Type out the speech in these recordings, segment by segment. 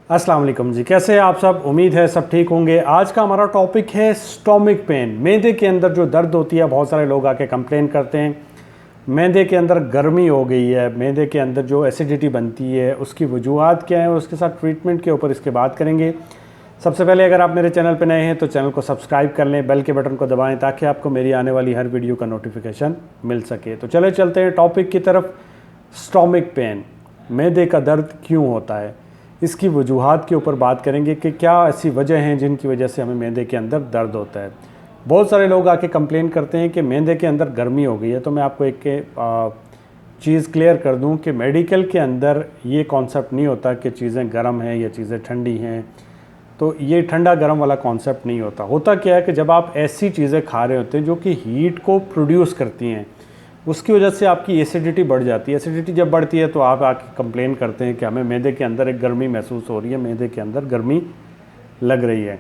अस्सलाम वालेकुम जी, कैसे हैं आप सब। उम्मीद है सब ठीक होंगे। आज का हमारा टॉपिक है स्टोमिक पेन। मैदे के अंदर जो दर्द होती है, बहुत सारे लोग आके कंप्लेन करते हैं मैदे के अंदर गर्मी हो गई है, मैदे के अंदर जो एसिडिटी बनती है उसकी वजूहात क्या है और उसके साथ ट्रीटमेंट के ऊपर इसके बात करेंगे। सबसे पहले अगर आप मेरे चैनल पर नए हैं तो चैनल को सब्सक्राइब कर लें, बेल के बटन को दबाएं ताकि आपको मेरी आने वाली हर वीडियो का नोटिफिकेशन मिल सके। तो चले चलते हैं टॉपिक की तरफ। स्टोमिक पेन, मैदे का दर्द क्यों होता है, इसकी वजूहात के ऊपर बात करेंगे कि क्या ऐसी वजह हैं जिनकी वजह से हमें मैदे के अंदर दर्द होता है। बहुत सारे लोग आके कंप्लेन करते हैं कि मैदे के अंदर गर्मी हो गई है। तो मैं आपको एक चीज़ क्लियर कर दूं कि मेडिकल के अंदर ये कॉन्सेप्ट नहीं होता कि चीज़ें गर्म हैं या चीज़ें ठंडी हैं। तो ये ठंडा गर्म वाला कॉन्सेप्ट नहीं होता। होता क्या है कि जब आप ऐसी चीज़ें खा रहे होते हैं जो कि हीट को प्रोड्यूस करती हैं, उसकी वजह से आपकी एसिडिटी बढ़ जाती है। एसिडिटी जब बढ़ती है तो आप आके कंप्लेन करते हैं कि हमें मैदे के अंदर एक गर्मी महसूस हो रही है, मैदे के अंदर गर्मी लग रही है।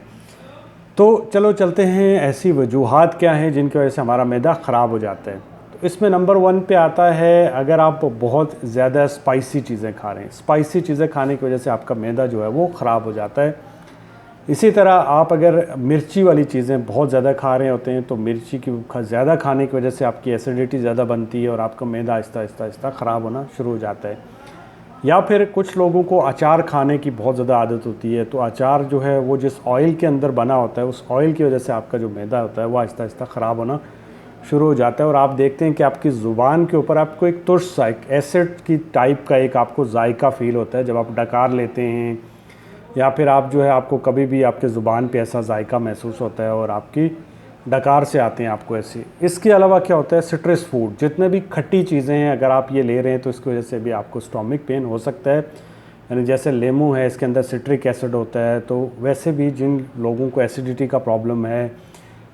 तो चलो चलते हैं, ऐसी वजूहात क्या हैं जिनकी वजह से हमारा मैदा ख़राब हो जाता है। तो इसमें नंबर 1 पे आता है, अगर आप बहुत ज़्यादा स्पाइसी चीज़ें खा रहे हैं। स्पाइसी चीज़ें खाने की वजह से आपका मैदा जो है वो ख़राब हो जाता है। इसी तरह आप अगर मिर्ची वाली चीज़ें बहुत ज़्यादा खा रहे होते हैं तो मिर्ची की ज़्यादा खाने की वजह से आपकी एसिडिटी ज़्यादा बनती है और आपका मैदा आहिस्ता आहिस्ता ख़राब होना शुरू हो जाता है। या फिर कुछ लोगों को अचार खाने की बहुत ज़्यादा आदत होती है, तो अचार जो है वो जिस ऑयल के अंदर बना होता है उस ऑयल की वजह से आपका जो मैदा होता है वो आहिस्ता आहिस्ता ख़राब होना शुरू हो जाता है। और आप देखते हैं कि आपकी ज़ुबान के ऊपर आपको एक तुर्स सा, एक एसिड की टाइप का एक आपको जायका फ़ील होता है जब आप डकार लेते हैं, या फिर आप जो है आपको कभी भी आपके ज़ुबान पे ऐसा जायका महसूस होता है और आपकी डकार से आते हैं आपको ऐसे। इसके अलावा क्या होता है, सिट्रस फूड, जितने भी खट्टी चीज़ें हैं अगर आप ये ले रहे हैं तो इसकी वजह से भी आपको स्टोमिक पेन हो सकता है। यानी जैसे लेमू है, इसके अंदर सिट्रिक एसिड होता है। तो वैसे भी जिन लोगों को एसिडिटी का प्रॉब्लम है,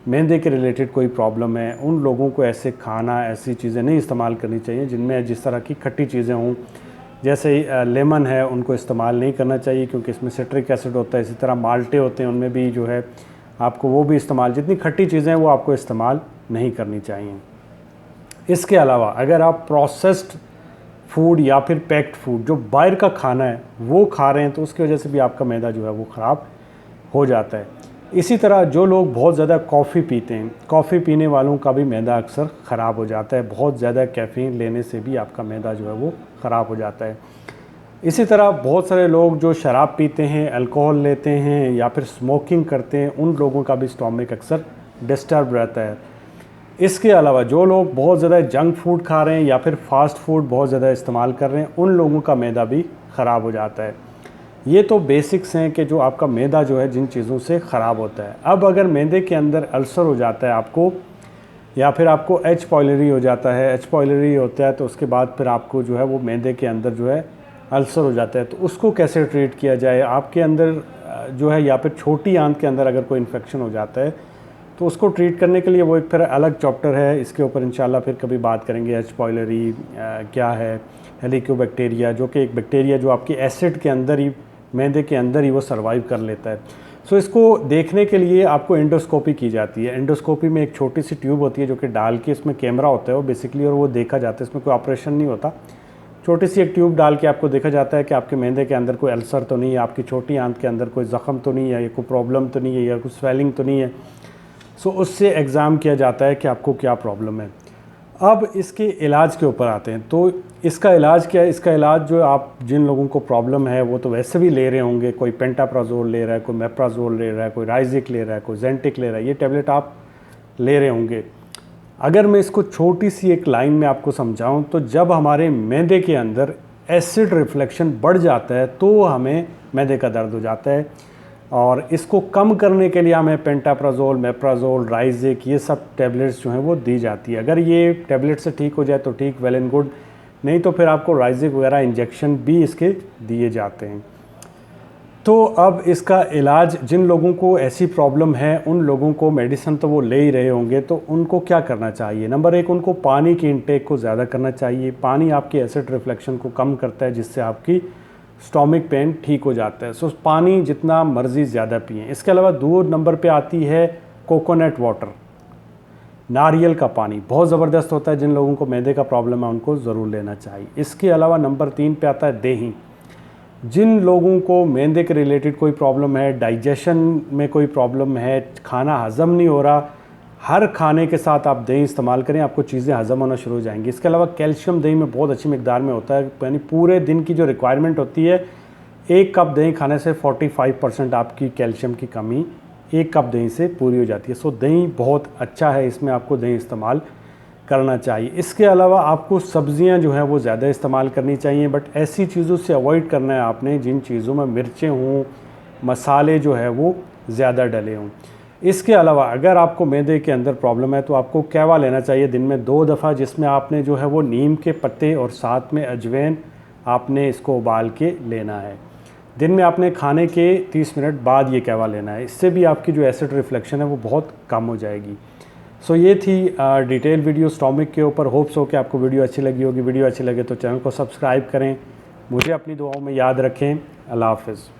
मैदे के रिलेटेड कोई प्रॉब्लम है, उन लोगों को ऐसे खाना, ऐसी चीज़ें नहीं इस्तेमाल करनी चाहिए जिनमें जिस तरह की खट्टी चीज़ें हों। जैसे लेमन है, उनको इस्तेमाल नहीं करना चाहिए क्योंकि इसमें सिट्रिक एसिड होता है। इसी तरह माल्टे होते हैं, उनमें भी जो है आपको वो भी इस्तेमाल, जितनी खट्टी चीज़ें हैं वो आपको इस्तेमाल नहीं करनी चाहिए। इसके अलावा अगर आप प्रोसेस्ड फूड या फिर पैक्ड फूड, जो बाहर का खाना है वो खा रहे हैं, तो उसकी वजह से भी आपका मैदा जो है वो ख़राब हो जाता है। इसी तरह जो लोग बहुत ज़्यादा कॉफ़ी पीते हैं, कॉफ़ी पीने वालों का भी मैदा अक्सर ख़राब हो जाता है। बहुत ज़्यादा कैफ़ीन लेने से भी आपका मैदा जो है वो ख़राब हो जाता है। इसी तरह बहुत सारे लोग जो शराब पीते हैं, अल्कोहल लेते हैं या फिर स्मोकिंग करते हैं, उन लोगों का भी स्टोमिक अक्सर डिस्टर्ब रहता है। इसके अलावा जो लोग बहुत ज़्यादा जंक फूड खा रहे हैं या फिर फास्ट फूड बहुत ज़्यादा इस्तेमाल कर रहे हैं, उन लोगों का मैदा भी ख़राब हो जाता है। ये तो बेसिक्स हैं कि जो आपका मैदा जो है जिन चीज़ों से ख़राब होता है। अब अगर मैदे के अंदर अल्सर हो जाता है आपको, या फिर आपको एच पाइलरी हो जाता है, एच पाइलरी होता है तो उसके बाद फिर आपको जो है वो मैदे के अंदर जो है अल्सर हो जाता है, तो उसको कैसे ट्रीट किया जाए। आपके अंदर जो है या फिर छोटी आंत के अंदर अगर कोई इन्फेक्शन हो जाता है तो उसको ट्रीट करने के लिए वो एक फिर अलग चैप्टर है, इसके ऊपर इंशाल्लाह फिर कभी बात करेंगे। एच पाइलरी क्या है, हेलिकोबैक्टीरिया, जो कि एक बैक्टीरिया जो आपकी एसिड के अंदर ही, मैदे के अंदर ही वो सर्वाइव कर लेता है। सो इसको देखने के लिए आपको एंडोस्कोपी की जाती है। एंडोस्कोपी में एक छोटी सी ट्यूब होती है जो कि डाल के, इसमें कैमरा होता है वो बेसिकली, और वो देखा जाता है, इसमें कोई ऑपरेशन नहीं होता। छोटी सी एक ट्यूब डाल के आपको देखा जाता है कि आपके मैदे के अंदर कोई अल्सर तो नहीं है, आपकी छोटी आंत के अंदर कोई ज़ख़म तो नहीं है, या कोई प्रॉब्लम तो नहीं है, या कोई स्वेलिंग तो नहीं है। सो उससे एग्ज़ाम किया जाता है कि आपको क्या प्रॉब्लम है। अब इसके इलाज के ऊपर आते हैं। तो इसका इलाज क्या है, इसका इलाज जो आप, जिन लोगों को प्रॉब्लम है वो तो वैसे भी ले रहे होंगे, कोई पेंटाप्राजोल ले रहा है, कोई मेप्राजोल ले रहा है, कोई राइजिक ले रहा है, कोई जेंटिक ले रहा है, ये टैबलेट आप ले रहे होंगे। अगर मैं इसको छोटी सी एक लाइन में आपको समझाऊं तो जब हमारे मैदे के अंदर एसिड रिफ्लेक्शन बढ़ जाता है तो हमें मैदे का दर्द हो जाता है, और इसको कम करने के लिए हमें पेंटाप्राजोल, मेप्राजोल, राइजिक, ये सब टैबलेट्स जो हैं वो दी जाती है। अगर ये टैबलेट से ठीक हो जाए तो ठीक, वेल एंड गुड, नहीं तो फिर आपको राइजिक वगैरह इंजेक्शन भी इसके दिए जाते हैं। तो अब इसका इलाज, जिन लोगों को ऐसी प्रॉब्लम है उन लोगों को मेडिसिन तो वो ले ही रहे होंगे, तो उनको क्या करना चाहिए। नंबर 1, उनको पानी की इंटेक को ज़्यादा करना चाहिए। पानी आपकी एसिड रिफ्लेक्शन को कम करता है जिससे आपकी स्टोमिक पेन ठीक हो जाता है। सो पानी जितना मर्ज़ी ज़्यादा पिएं। इसके अलावा दूर नंबर पे आती है कोकोनट वाटर, नारियल का पानी बहुत ज़बरदस्त होता है। जिन लोगों को मैदे का प्रॉब्लम है उनको ज़रूर लेना चाहिए। इसके अलावा नंबर 3 पे आता है दही। जिन लोगों को मैदे के रिलेटेड कोई प्रॉब्लम है, डाइजेशन में कोई प्रॉब्लम है, खाना हज़म नहीं हो रहा, हर खाने के साथ आप दही इस्तेमाल करें, आपको चीज़ें हज़म होना शुरू हो जाएंगी। इसके अलावा कैल्शियम दही में बहुत अच्छी मिकदार में होता है, यानी पूरे दिन की जो रिक्वायरमेंट होती है, 1 कप दही खाने से 45% आपकी कैल्शियम की कमी 1 कप दही से पूरी हो जाती है। सो दही बहुत अच्छा है, इसमें आपको दही इस्तेमाल करना चाहिए। इसके अलावा आपको सब्जियां जो हैं वो ज़्यादा इस्तेमाल करनी चाहिए, बट ऐसी चीज़ों से अवॉइड करना है आपने जिन चीज़ों में मिर्चें हों, मसाले जो है वो ज़्यादा डले हों। इसके अलावा अगर आपको मैदे के अंदर प्रॉब्लम है तो आपको कहवा लेना चाहिए दिन में 2 दफ़ा, जिसमें आपने जो है वो नीम के पत्ते और साथ में अजवाइन आपने इसको उबाल के लेना है। दिन में आपने खाने के 30 मिनट बाद ये कहवा लेना है। इससे भी आपकी जो एसिड रिफ्लेक्शन है वो बहुत कम हो जाएगी। सो ये थी डिटेल वीडियो स्टोमिक के ऊपर। होप्स हो कि आपको वीडियो अच्छी लगी होगी। वीडियो अच्छी लगे तो चैनल को सब्सक्राइब करें, मुझे अपनी दुआओं में याद रखें। अल्लाह हाफ़िज़।